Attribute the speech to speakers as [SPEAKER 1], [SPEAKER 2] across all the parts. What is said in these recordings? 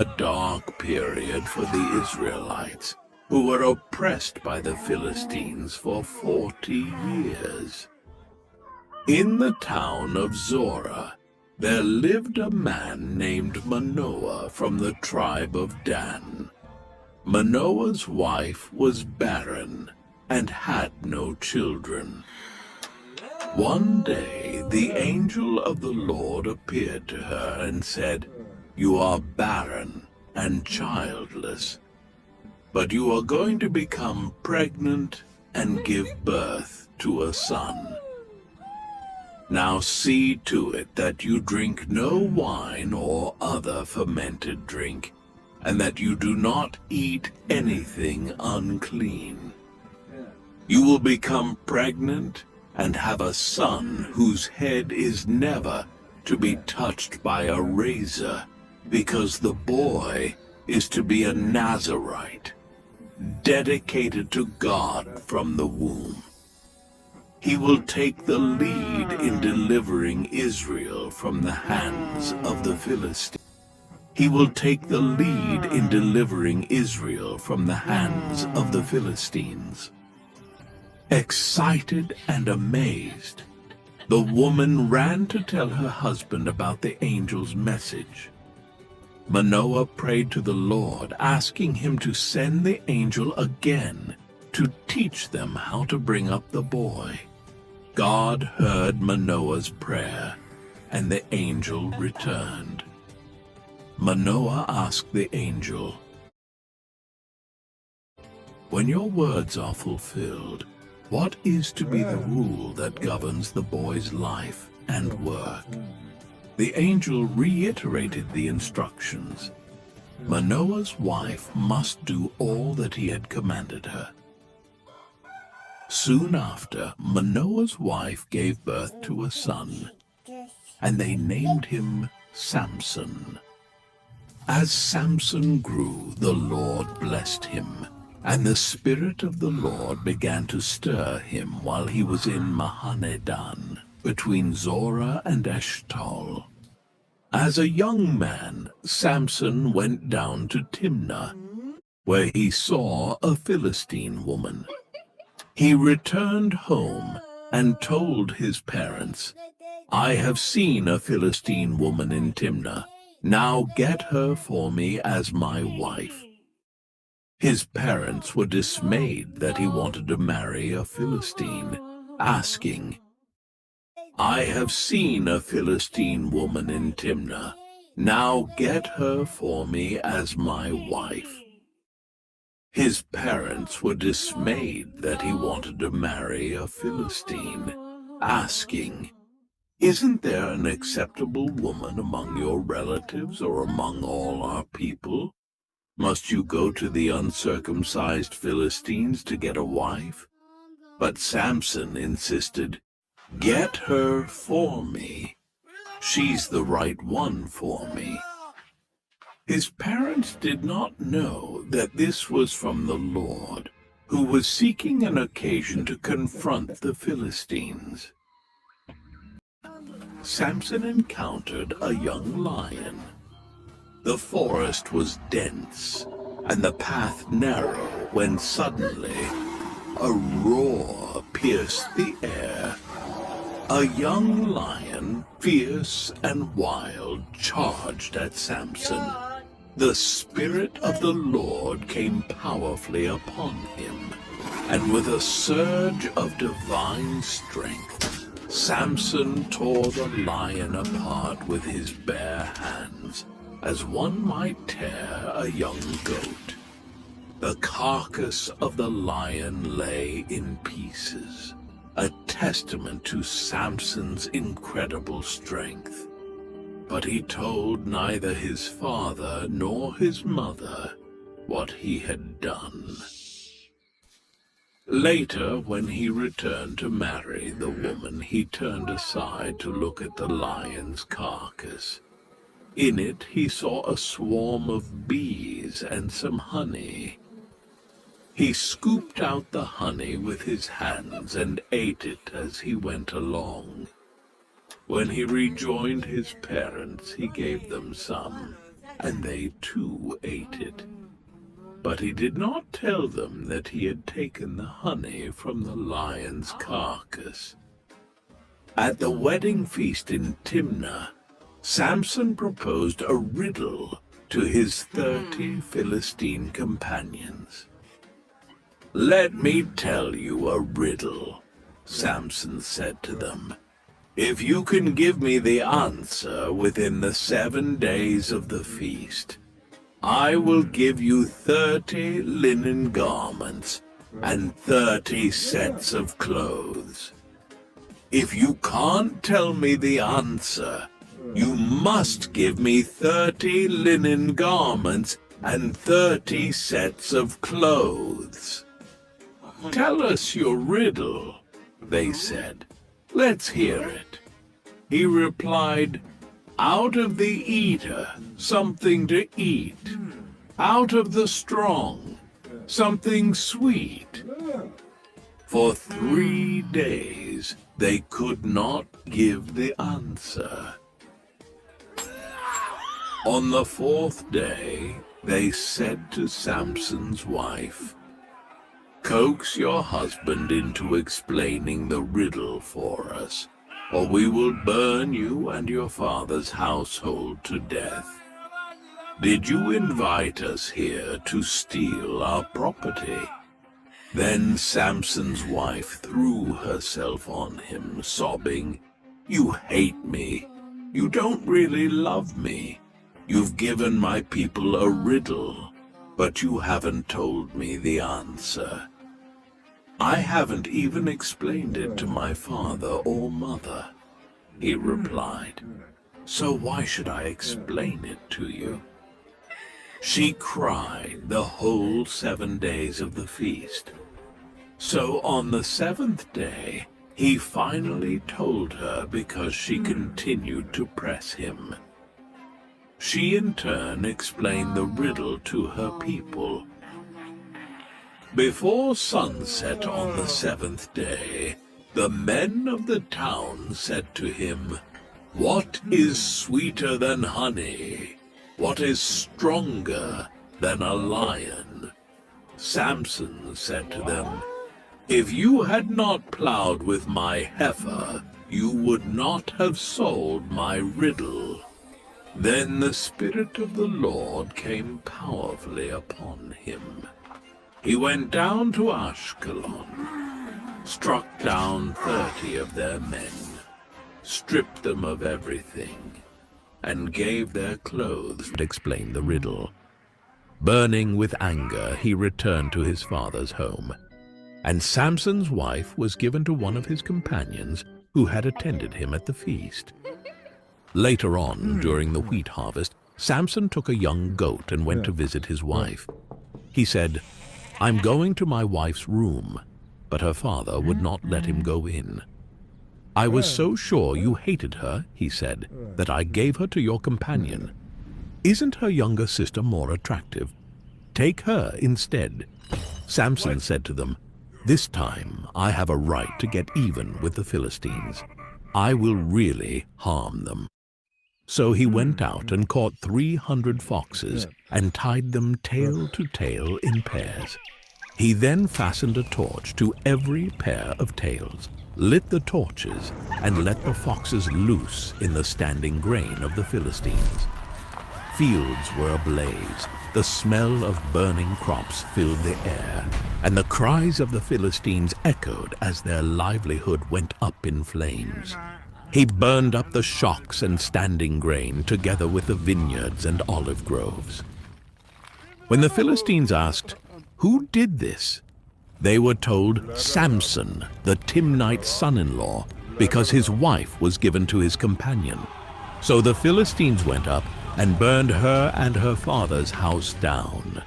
[SPEAKER 1] a dark period for the Israelites, who were oppressed by the Philistines for 40 years. In the town of Zorah, there lived a man named Manoah from the tribe of Dan. Manoah's wife was barren and had no children. One day the angel of the Lord appeared to her and said, "You are barren and childless, but you are going to become pregnant and give birth to a son. Now see to it that you drink no wine or other fermented drink, and that you do not eat anything unclean. You will become pregnant and have a son whose head is never to be touched by a razor, because the boy is to be a Nazirite, dedicated to God from the womb. He will take the lead in delivering Israel from the hands of the Philistines. He will take the lead in delivering Israel from the hands of the Philistines." Excited and amazed, the woman ran to tell her husband about the angel's message. Manoah prayed to the Lord, asking him to send the angel again to teach them how to bring up the boy. God heard Manoah's prayer, and the angel returned. Manoah asked the angel, "When your words are fulfilled, what is to be the rule that governs the boy's life and work?" The angel reiterated the instructions. Manoah's wife must do all that he had commanded her. Soon after, Manoah's wife gave birth to a son, and they named him Samson. As Samson grew, the Lord blessed him, and the Spirit of the Lord began to stir him while he was in Mahanedan, between Zorah and Eshtaol. As a young man, Samson went down to Timnah, where he saw a Philistine woman. He returned home and told his parents, "I have seen a Philistine woman in Timnah. Now get her for me as my wife." His parents were dismayed that he wanted to marry a Philistine, asking, "I have seen a Philistine woman in Timnah. Now get her for me as my wife." His parents were dismayed that he wanted to marry a Philistine, asking, "Isn't there an acceptable woman among your relatives or among all our people? Must you go to the uncircumcised Philistines to get a wife?" But Samson insisted, "Get her for me. She's the right one for me." His parents did not know that this was from the Lord, who was seeking an occasion to confront the Philistines. Samson encountered a young lion. The forest was dense, and the path narrow, when suddenly a roar pierced the air. A young lion, fierce and wild, charged at Samson. The Spirit of the Lord came powerfully upon him, and with a surge of divine strength, Samson tore the lion apart with his bare hands, as one might tear a young goat. The carcass of the lion lay in pieces, a testament to Samson's incredible strength. But he told neither his father nor his mother what he had done. Later, when he returned to marry the woman, he turned aside to look at the lion's carcass. In it he saw a swarm of bees and some honey. He scooped out the honey with his hands and ate it as he went along. When he rejoined his parents, he gave them some. and they too ate it. But he did not tell them that he had taken the honey from the lion's carcass. At the wedding feast in Timnah, Samson proposed a riddle to his 30 Philistine companions. "Let me tell you a riddle," Samson said to them. "If you can give me the answer within the 7 days of the feast, I will give you 30 linen garments and 30 sets of clothes. If you can't tell me the answer, you must give me 30 linen garments and 30 sets of clothes." "Tell us your riddle," they said. "Let's hear it." He replied, "Out of the eater, something to eat. Out of the strong, something sweet." For 3 days, they could not give the answer. On the 4th day, they said to Samson's wife, "Coax your husband into explaining the riddle for us, or we will burn you and your father's household to death. Did you invite us here to steal our property?" Then Samson's wife threw herself on him, sobbing, "You hate me. You don't really love me. You've given my people a riddle, but you haven't told me the answer. I haven't even explained it to my father or mother," he replied. "So why should I explain it to you?" She cried the whole 7 days of the feast. So on the 7th day, he finally told her because she continued to press him. She in turn explained the riddle to her people. Before sunset on the 7th day, the men of the town said to him, "What is sweeter than honey? What is stronger than a lion?" Samson said to them, "If you had not plowed with my heifer, you would not have solved my riddle." Then the Spirit of the Lord came powerfully upon him. He went down to Ashkelon, struck down 30 of their men, stripped them of everything, and gave their clothes to explain the riddle. Burning with anger, he returned to his father's home, and Samson's wife was given to one of his companions who had attended him at the feast. Later on, during the wheat harvest, Samson took a young goat and went to visit his wife. He said, "I'm going to my wife's room," but her father would not let him go in. "I was so sure you hated her," he said, "that I gave her to your companion. Isn't her younger sister more attractive? Take her instead." Samson said to them, "This time I have a right to get even with the Philistines. I will really harm them." So he went out and caught 300 foxes and tied them tail to tail in pairs. He then fastened a torch to every pair of tails, lit the torches, and let the foxes loose in the standing grain of the Philistines. Fields were ablaze. The smell of burning crops filled the air, and the cries of the Philistines echoed as their livelihood went up in flames. He burned up the shocks and standing grain together with the vineyards and olive groves. When the Philistines asked, "Who did this?" they were told, "Samson, the Timnite son-in-law, because his wife was given to his companion." So the Philistines went up and burned her and her father's house down.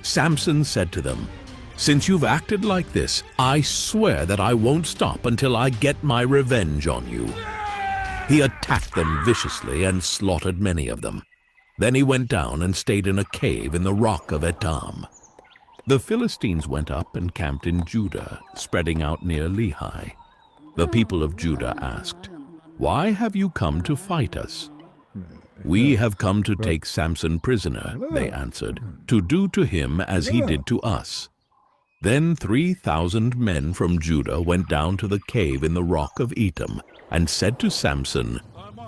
[SPEAKER 1] Samson said to them, "Since you've acted like this, I swear that I won't stop until I get my revenge on you." He attacked them viciously and slaughtered many of them. Then he went down and stayed in a cave in the rock of Etam. The Philistines went up and camped in Judah, spreading out near Lehi. The people of Judah asked, "Why have you come to fight us?" "We have come to take Samson prisoner," they answered, "to do to him as he did to us." Then 3,000 men from Judah went down to the cave in the rock of Etam and said to Samson,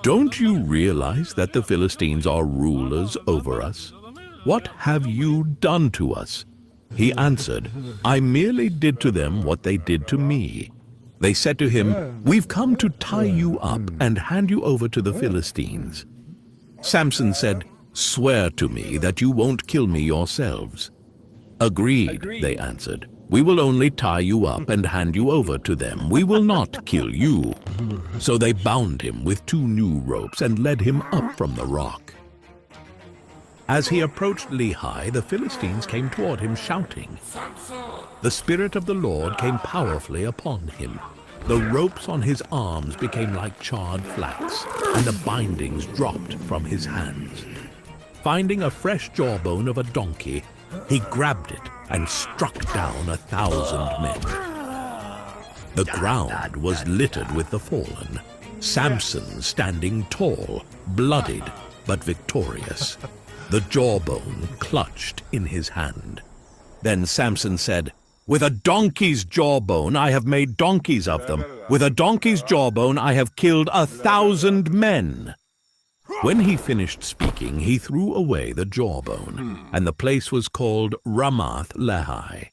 [SPEAKER 1] "Don't you realize that the Philistines are rulers over us? What have you done to us?" He answered, "I merely did to them what they did to me." They said to him, "We've come to tie you up and hand you over to the Philistines." Samson said, "Swear to me that you won't kill me yourselves." "Agreed," they answered. "We will only tie you up and hand you over to them. We will not kill you." So they bound him with 2 new ropes and led him up from the rock. As he approached Lehi, the Philistines came toward him shouting. The Spirit of the Lord came powerfully upon him. The ropes on his arms became like charred flax, and the bindings dropped from his hands. Finding a fresh jawbone of a donkey, he grabbed it and struck down 1,000 men. The ground was littered with the fallen, Samson standing tall, bloodied but victorious, the jawbone clutched in his hand. Then Samson said, "With a donkey's jawbone I have made donkeys of them. With a donkey's jawbone I have killed 1,000 men." When he finished speaking, he threw away the jawbone, and the place was called Ramath Lehi.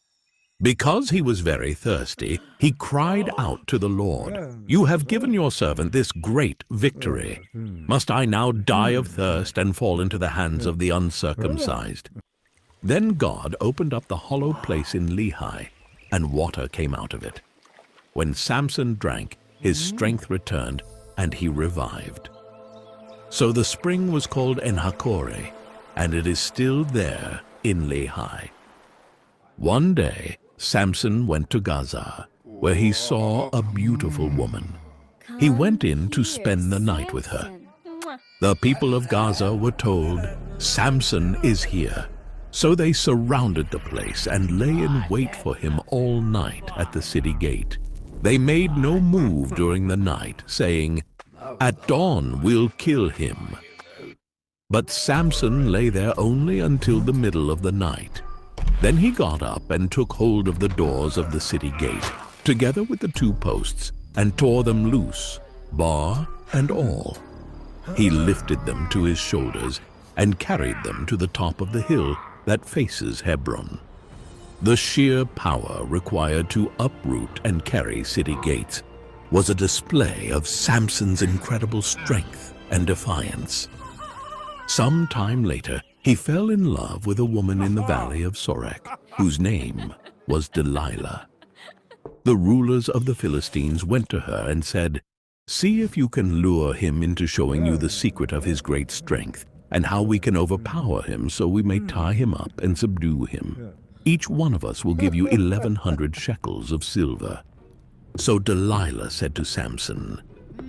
[SPEAKER 1] Because he was very thirsty, he cried out to the Lord, "You have given your servant this great victory. Must I now die of thirst and fall into the hands of the uncircumcised?" Then God opened up the hollow place in Lehi, and water came out of it. When Samson drank, his strength returned, and he revived. So the spring was called En-Hakkore, and it is still there in Lehi. One day, Samson went to Gaza, where he saw a beautiful woman. He went in to spend the night with her. The people of Gaza were told, "Samson is here." So they surrounded the place and lay in wait for him all night at the city gate. They made no move during the night, saying, "At dawn we'll kill him." But Samson lay there only until the middle of the night. Then he got up and took hold of the doors of the city gate, together with the 2 posts, and tore them loose, bar and all. He lifted them to his shoulders and carried them to the top of the hill that faces Hebron. The sheer power required to uproot and carry city gates was a display of Samson's incredible strength and defiance. Some time later, he fell in love with a woman in the valley of Sorek, whose name was Delilah. The rulers of the Philistines went to her and said, "See if you can lure him into showing you the secret of his great strength, and how we can overpower him so we may tie him up and subdue him. Each one of us will give you 1,100 shekels of silver." So Delilah said to Samson,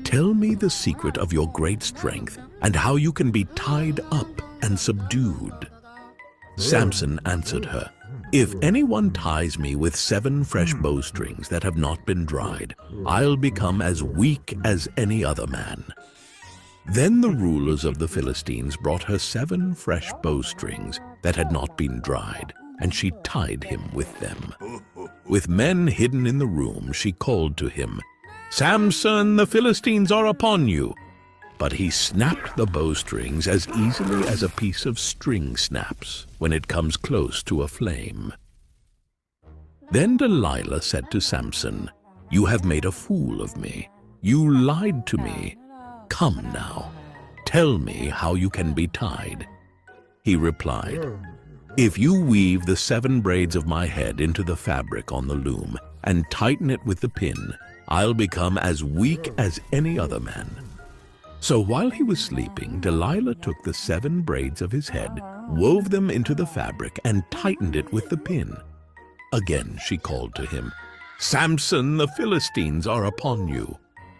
[SPEAKER 1] "Tell me the secret of your great strength and how you can be tied up and subdued." Samson answered her, "If anyone ties me with 7 fresh bowstrings that have not been dried, I'll become as weak as any other man." Then the rulers of the Philistines brought her 7 fresh bowstrings that had not been dried, and she tied him with them. With men hidden in the room, she called to him, "Samson, the Philistines are upon you." But he snapped the bowstrings as easily as a piece of string snaps when it comes close to a flame. Then Delilah said to Samson, "You have made a fool of me. You lied to me. Come now, tell me how you can be tied." He replied, "If you weave the 7 braids of my head into the fabric on the loom and tighten it with the pin, I'll become as weak as any other man." So while he was sleeping, Delilah took the 7 braids of his head, wove them into the fabric, and tightened it with the pin. Again she called to him, "Samson, the Philistines are upon you."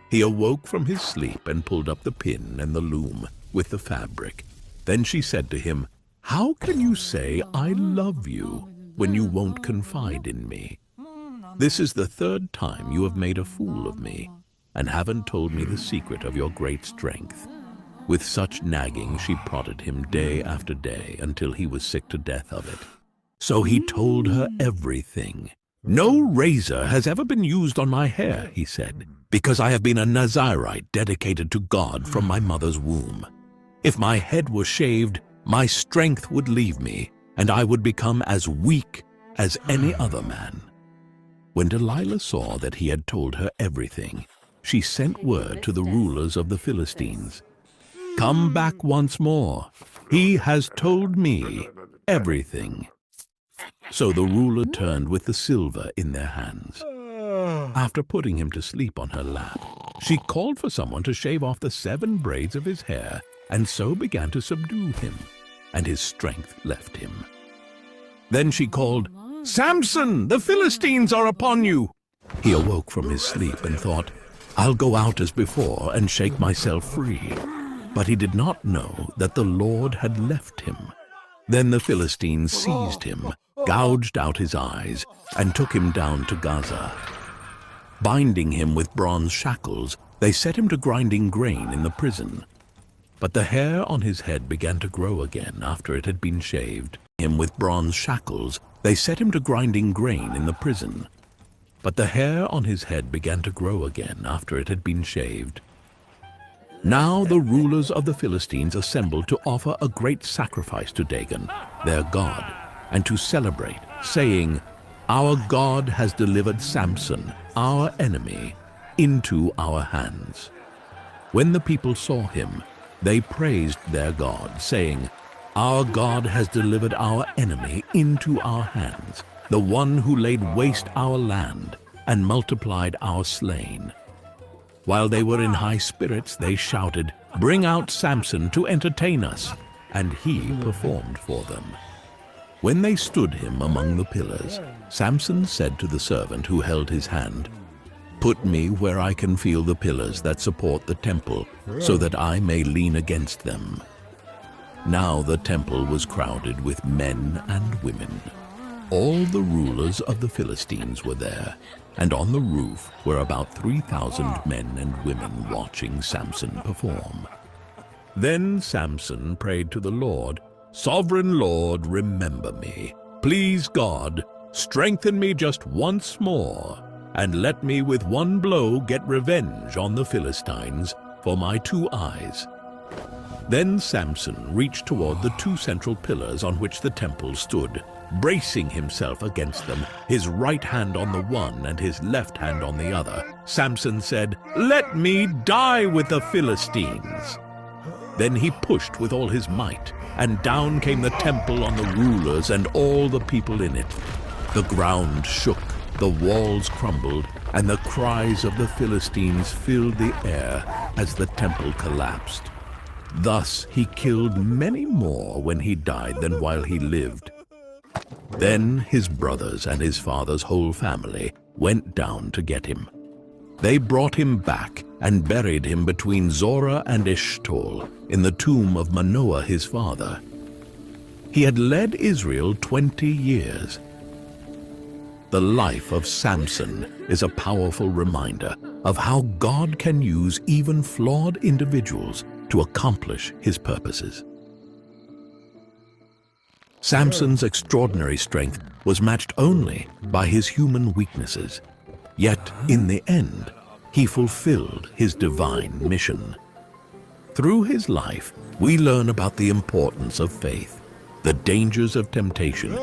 [SPEAKER 1] He awoke from his sleep and pulled up the pin and the loom with the fabric. Then she said to him, "How can you say, 'I love you,' when you won't confide in me? This is the 3rd time you have made a fool of me and haven't told me the secret of your great strength." With such nagging, she prodded him day after day until he was sick to death of it. So he told her everything. "No razor has ever been used on my hair," he said, "because I have been a Nazirite dedicated to God from my mother's womb. If my head were shaved, my strength would leave me, and I would become as weak as any other man." When Delilah saw that he had told her everything, she sent word to the rulers of the Philistines, "Come back once more. He has told me everything." So the ruler turned with the silver in their hands. After putting him to sleep on her lap, she called for someone to shave off the 7 braids of his hair, and so began to subdue him, and his strength left him. Then she called, "Samson, the Philistines are upon you!" He awoke from his sleep and thought, "I'll go out as before and shake myself free." But he did not know that the Lord had left him. Then the Philistines seized him, gouged out his eyes, and took him down to Gaza. Binding him with bronze shackles, they set him to grinding grain in the prison. But the hair on his head began to grow again after it had been shaved. With bronze shackles, they set him to grinding grain in the prison. But the hair on his head began to grow again after it had been shaved. Now the rulers of the Philistines assembled to offer a great sacrifice to Dagon, their god, and to celebrate, saying, "Our God has delivered Samson, our enemy, into our hands." When the people saw him, they praised their God, saying, "Our God has delivered our enemy into our hands, the one who laid waste our land and multiplied our slain." While they were in high spirits, they shouted, "Bring out Samson to entertain us," and he performed for them. When they stood him among the pillars, Samson said to the servant who held his hand, "Put me where I can feel the pillars that support the temple, so that I may lean against them." Now the temple was crowded with men and women. All the rulers of the Philistines were there, and on the roof were about 3,000 men and women watching Samson perform. Then Samson prayed to the Lord, "Sovereign Lord, remember me. Please God, strengthen me just once more, and let me with one blow get revenge on the Philistines for my 2 eyes." Then Samson reached toward the 2 central pillars on which the temple stood, bracing himself against them, his right hand on the one and his left hand on the other. Samson said, "Let me die with the Philistines." Then he pushed with all his might, and down came the temple on the rulers and all the people in it. The ground shook, the walls crumbled, and the cries of the Philistines filled the air as the temple collapsed. Thus he killed many more when he died than while he lived. Then his brothers and his father's whole family went down to get him. They brought him back and buried him between Zorah and Eshtaol in the tomb of Manoah his father. He had led Israel 20 years. The life of Samson is a powerful reminder of how God can use even flawed individuals to accomplish his purposes. Samson's extraordinary strength was matched only by his human weaknesses. Yet, in the end, he fulfilled his divine mission. Through his life, we learn about the importance of faith, the dangers of temptation,